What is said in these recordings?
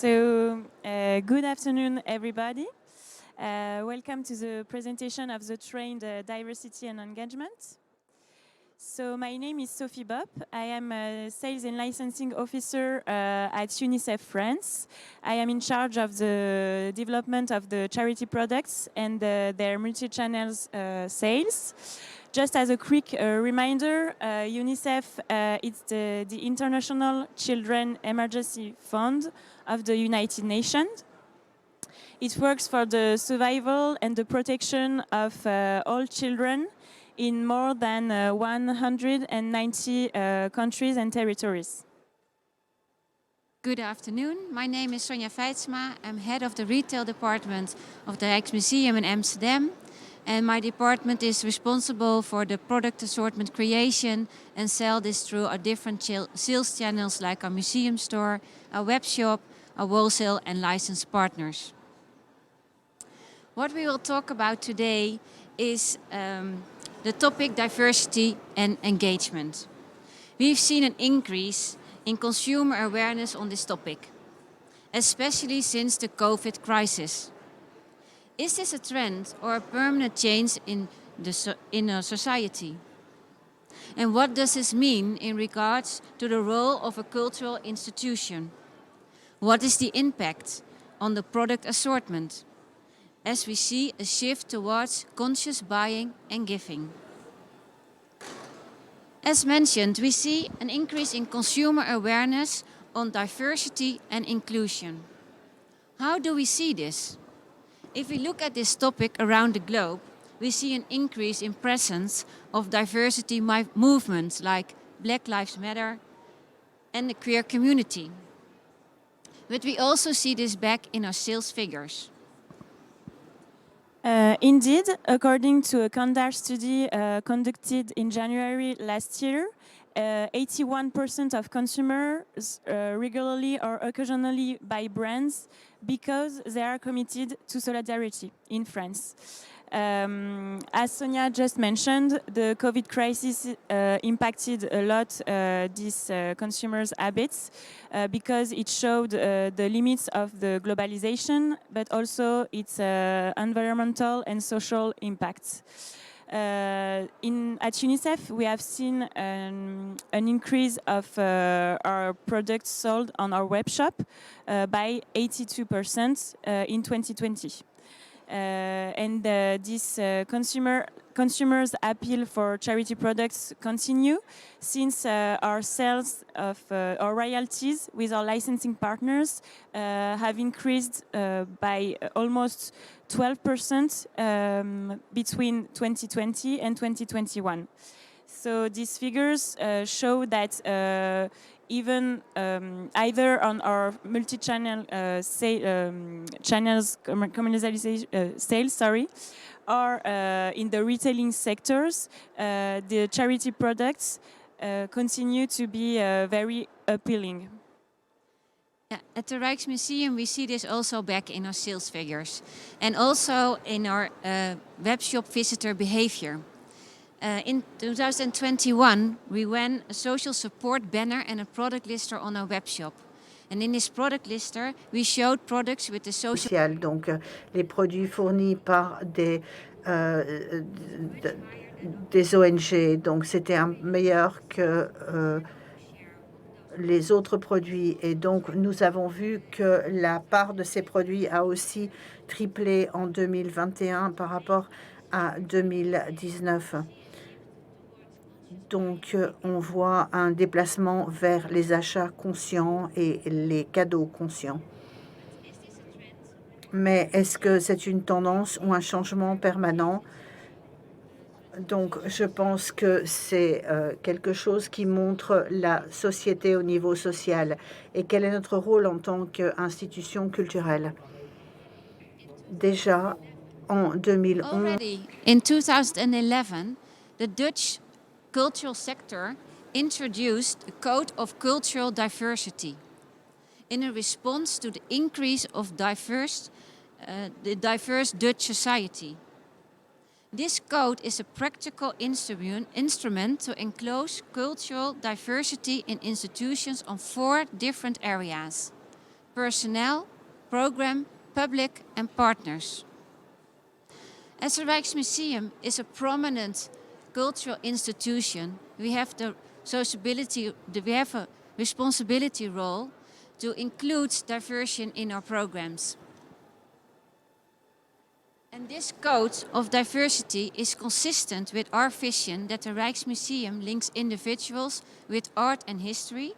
Good afternoon, everybody. Welcome to the presentation of the trend Diversity and Engagement. So my name is Sophie BOPP. I am a Sales and Licensing Officer at UNICEF France. I am in charge of the development of the charity products and their multi-channels sales. Just as a quick reminder, UNICEF is the International Children Emergency Fund of the United Nations. It works for the survival and the protection of all children in more than 190 countries and territories. Good afternoon. My name is Sonja FEITSMA. I'm head of the retail department of the Rijksmuseum in Amsterdam. And my department is responsible for the product assortment creation and sell this through our different sales channels like our museum store, our web shop, our wholesale and licensed partners. What we will talk about today is the topic diversity and engagement. We've seen an increase in consumer awareness on this topic, especially since the COVID crisis. Is this a trend or a permanent change in our society? And what does this mean in regards to the role of a cultural institution? What is the impact on the product assortment, as we see a shift towards conscious buying and giving? As mentioned, we see an increase in consumer awareness on diversity and inclusion. How do we see this? If we look at this topic around the globe, we see an increase in presence of diversity movements like Black Lives Matter and the queer community. But we also see this back in our sales figures. Indeed, according to a Kandar study conducted in January last year, 81% of consumers regularly or occasionally buy brands because they are committed to solidarity in France. As Sonja just mentioned, the COVID crisis impacted a lot these consumers' habits because it showed the limits of the globalization, but also its environmental and social impacts. At UNICEF, we have seen an increase of our products sold on our web shop by 82% in 2020. And this consumers' appeal for charity products continue since our sales of our royalties with our licensing partners have increased by almost 12% between 2020 and 2021. So these figures show that even either on our multi-channel channels sales, or in the retailing sectors, the charity products continue to be very appealing. Yeah, at the Rijksmuseum, we see this also back in our sales figures and also in our webshop visitor behavior. In 2021, we ran a social support banner and a product lister on our webshop. And in this product lister, we showed products with the social... Donc, les produits fournis par des ONG, donc c'était meilleur que les autres produits. Et donc, nous avons vu que la part de ces produits a aussi triplé en 2021 par rapport à 2019. Donc, on voit un déplacement vers les achats conscients et les cadeaux conscients. Mais est-ce que c'est une tendance ou un changement permanent? Donc, je pense que c'est quelque chose qui montre la société au niveau social. Et quel est notre rôle en tant qu'institution culturelle? Déjà, en 2011... Already in 2011, the Dutch cultural sector introduced a code of cultural diversity in a response to the increase of the diverse Dutch society. This code is a practical instrument to enclose cultural diversity in institutions on 4 different areas: personnel, program, public and partners. As the Rijksmuseum is a prominent cultural institution, we have a responsibility role to include diversity in our programs. And this code of diversity is consistent with our vision that the Rijksmuseum links individuals with art and history,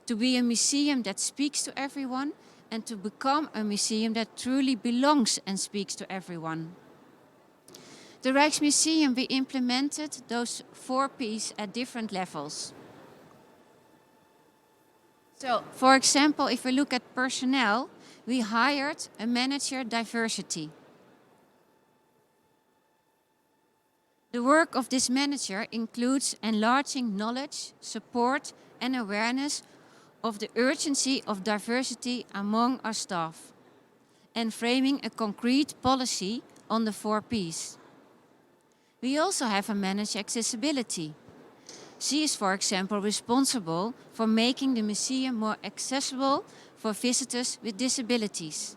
to be a museum that speaks to everyone and to become a museum that truly belongs and speaks to everyone. The Rijksmuseum, we implemented those 4 P's at different levels. So, for example, if we look at personnel, we hired a manager diversity. The work of this manager includes enlarging knowledge, support and awareness of the urgency of diversity among our staff and framing a concrete policy on the 4 P's. We also have a manager accessibility. She is, for example, responsible for making the museum more accessible for visitors with disabilities.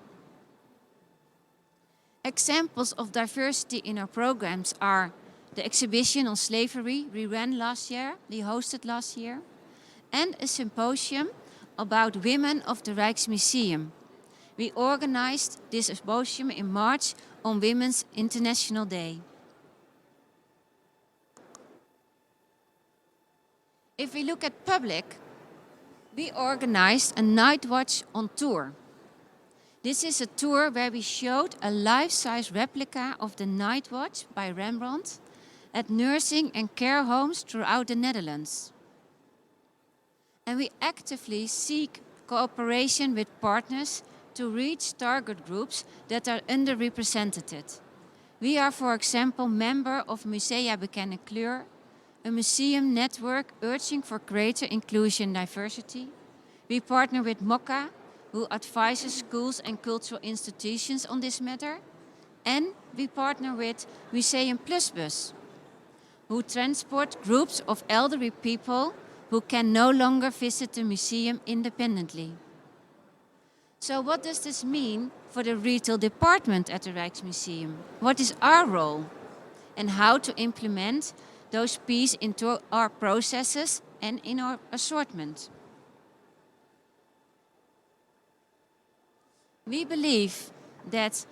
Examples of diversity in our programs are the exhibition on slavery we hosted last year, and a symposium about women of the Rijksmuseum. We organized this symposium in March on Women's International Day. If we look at public, we organized a night watch on tour. This is a tour where we showed a life-size replica of the Night Watch by Rembrandt at nursing and care homes throughout the Netherlands. And we actively seek cooperation with partners to reach target groups that are underrepresented. We are, for example, member of Musea Bekende Kleur, a museum network urging for greater inclusion and diversity. We partner with MOCA, who advises schools and cultural institutions on this matter. And we partner with Museum Plusbus, who transport groups of elderly people who can no longer visit the museum independently. So what does this mean for the retail department at the Rijksmuseum? What is our role? And how to implement those P's into our processes and in our assortment? We believe that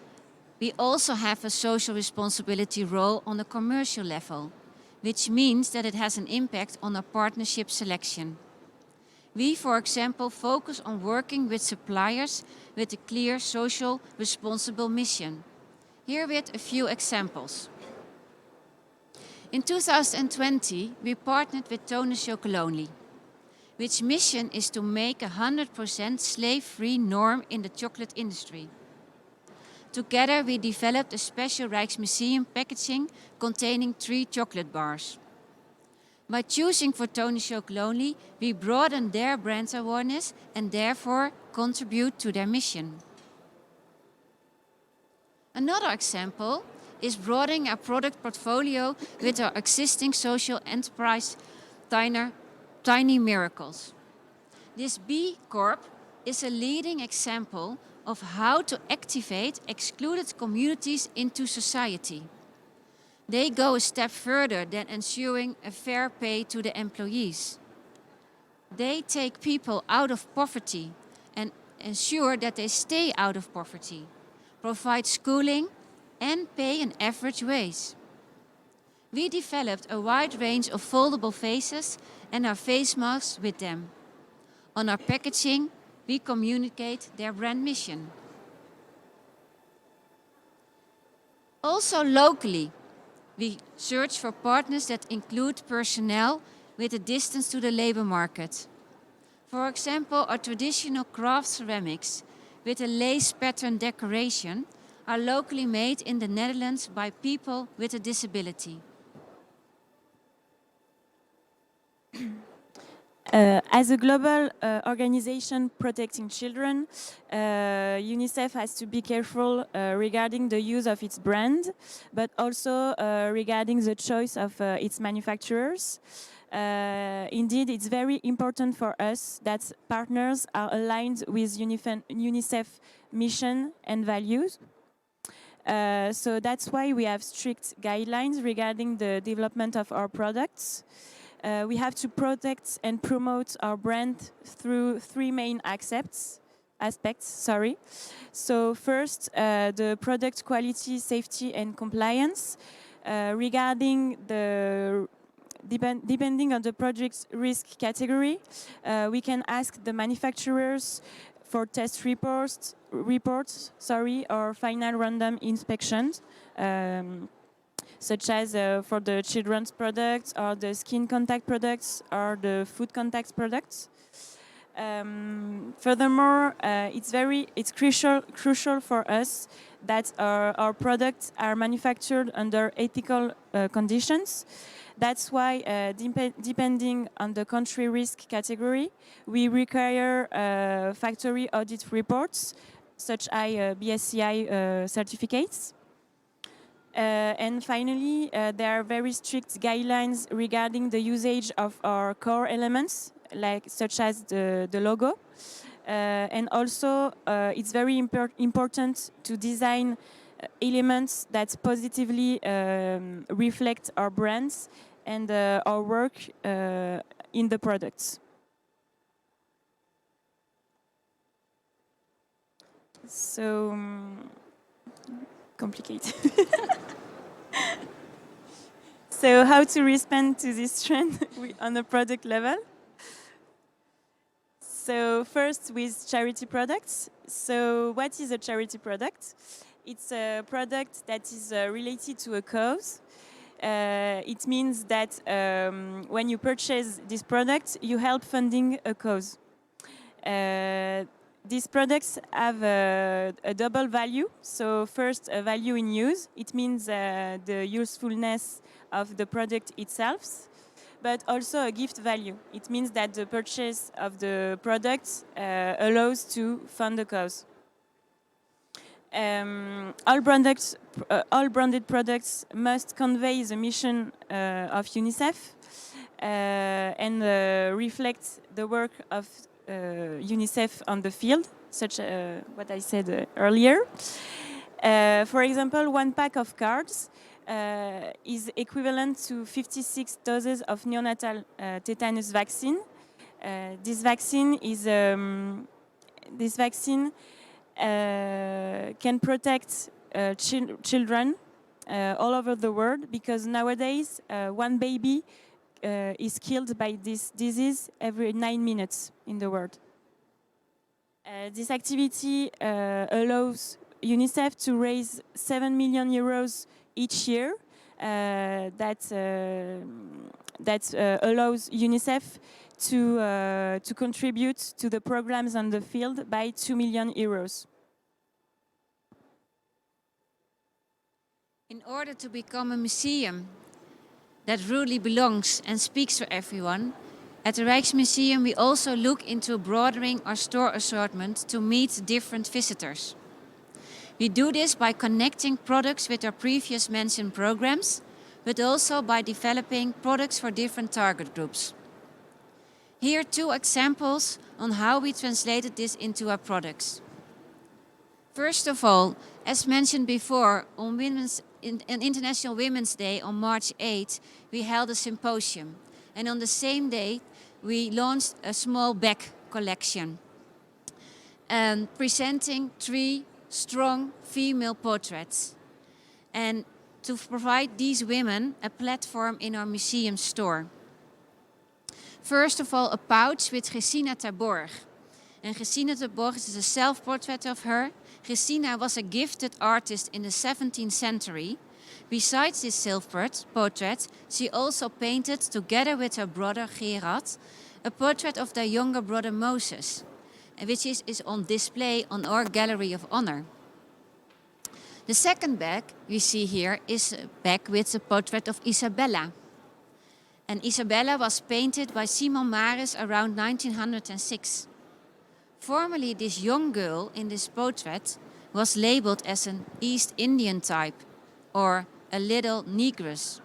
we also have a social responsibility role on a commercial level, which means that it has an impact on our partnership selection. We, for example, focus on working with suppliers with a clear social responsible mission. Here with a few examples. In 2020, we partnered with Tone Chocolonely, which mission is to make 100% slave-free norm in the chocolate industry. Together, we developed a special Rijksmuseum packaging containing 3 chocolate bars. By choosing for Tone Chocolonely, we broaden their brand awareness and therefore contribute to their mission. Another example is broadening our product portfolio with our existing social enterprise, Tiny Miracles. This B Corp is a leading example of how to activate excluded communities into society. They go a step further than ensuring a fair pay to the employees. They take people out of poverty and ensure that they stay out of poverty, provide schooling and pay an average wage. We developed a wide range of foldable faces and our face masks with them. On our packaging, we communicate their brand mission. Also locally, we search for partners that include personnel with a distance to the labor market. For example, our traditional craft ceramics with a lace pattern decoration are locally made in the Netherlands by people with a disability. As a global organization protecting children, UNICEF has to be careful regarding the use of its brand, but also regarding the choice of its manufacturers. Indeed, it's very important for us that partners are aligned with UNICEF mission and values. So that's why we have strict guidelines regarding the development of our products. We have to protect and promote our brand through three main aspects. So first, the product quality, safety, and compliance. Regarding the depending on the project's risk category, we can ask the manufacturers for test reports, or final random inspections, such as for the children's products, or the skin contact products, or the food contact products. Furthermore, it's crucial for us that our products are manufactured under ethical conditions. That's why, depending on the country risk category, we require factory audit reports, such as BSCI certificates. And finally, there are very strict guidelines regarding the usage of our core elements, such as the logo. And also, it's very important to design elements that positively reflect our brands and our work in the products. So, complicated. So how to respond to this trend on a product level? So first, with charity products. So what is a charity product? It's a product that is related to a cause. It means that when you purchase this product, you help funding a cause. These products have a double value. So first, a value in use. It means the usefulness of the product itself, but also a gift value. It means that the purchase of the product allows to fund the cause. All branded products must convey the mission of UNICEF and reflect the work of UNICEF on the field, such what I said earlier. For example, one pack of cards is equivalent to 56 doses of neonatal tetanus vaccine. This vaccine can protect children all over the world, because nowadays one baby is killed by this disease every 9 minutes in the world. This activity allows UNICEF to raise 7 million euros each year. That allows UNICEF to contribute to the programs on the field by 2 million euros. In order to become a museum that really belongs and speaks for everyone, at the Rijksmuseum we also look into broadening our store assortment to meet different visitors. We do this by connecting products with our previous mentioned programs, but also by developing products for different target groups. Here are 2 examples on how we translated this into our products. First of all, as mentioned before, on International Women's Day on March 8, we held a symposium. And on the same day, we launched a small bag collection, presenting 3 strong female portraits, and to provide these women a platform in our museum store. First of all, a pouch with Gesina Terborg. And Gesina Terborg is a self-portrait of her. Gesina was a gifted artist in the 17th century. Besides this self-portrait, she also painted, together with her brother Gerard, a portrait of their younger brother Moses, which is on display on our Gallery of Honor. The second bag we see here is a bag with the portrait of Isabella. And Isabella was painted by Simon Maris around 1906. Formerly, this young girl in this portrait was labeled as an East Indian type, or a little negress.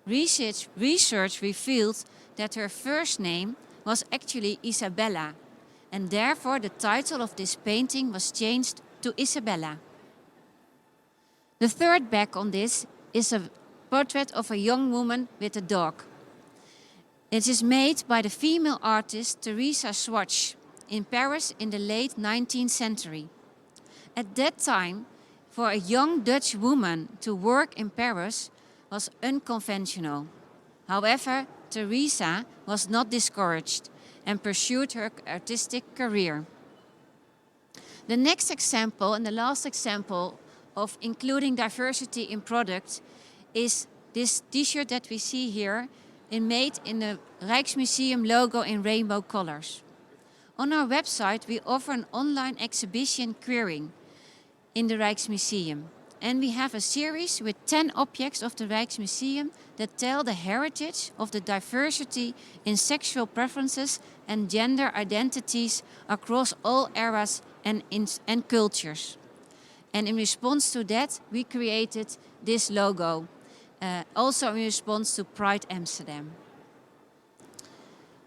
Research revealed that her first name was actually Isabella, and therefore the title of this painting was changed to Isabella. The third back on this is a portrait of a young woman with a dog. It is made by the female artist Teresa Swatch in Paris in the late 19th century. At that time, for a young Dutch woman to work in Paris was unconventional. However, Teresa was not discouraged and pursued her artistic career. The next example and the last example of including diversity in products is this t-shirt that we see here, made in the Rijksmuseum logo in rainbow colors. On our website, we offer an online exhibition querying in the Rijksmuseum. And we have a series with 10 objects of the Rijksmuseum that tell the heritage of the diversity in sexual preferences and gender identities across all eras and cultures. And in response to that, we created this logo, also in response to Pride Amsterdam.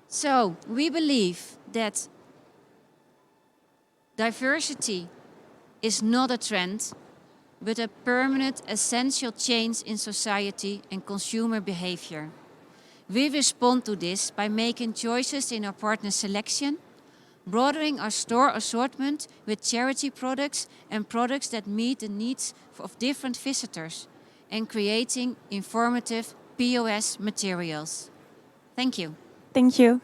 So we believe that diversity is not a trend, but a permanent, essential change in society and consumer behavior. We respond to this by making choices in our partner selection, broadening our store assortment with charity products and products that meet the needs of different visitors, and creating informative POS materials. Thank you. Thank you.